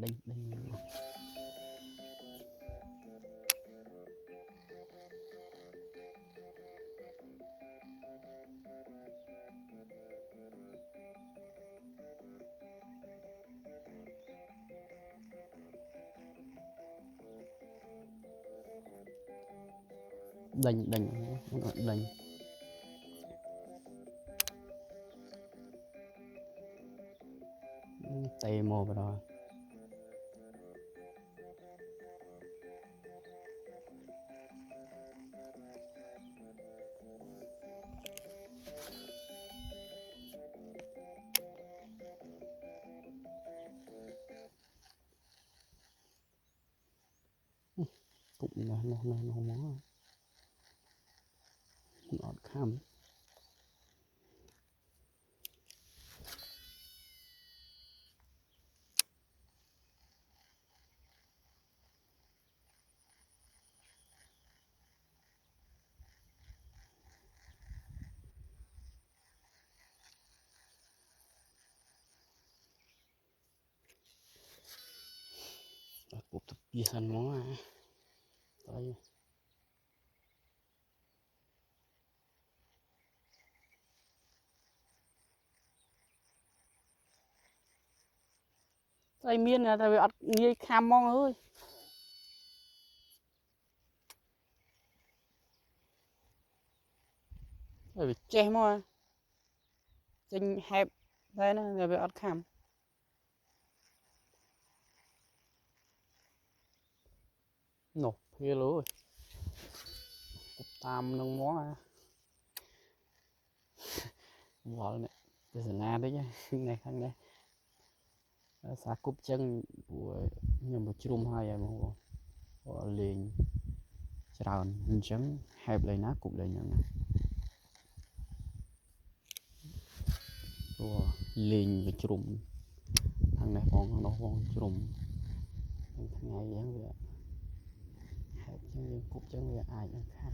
đinh đinh đinh đinh đinh tê mô vào rồi cũng nó món ngọt khăm cục tập gì thành món à tới tay miên là tại vì ăn nghe kham mong ơi tại vì che mà trên hẹp đây nó là vì ăn kham nổ kia lúa cục tam nông món à vợ này để giờ na đấy nhá này khăn đây xả cúp chân của nhưng mà chrum hai em không liền tròn trắng hẹp lại nát cục lại nhận liền và chrum thằng này còn nó còn chrum thằng này dáng vậy hẹp chân cục chân vậy ai cũng khác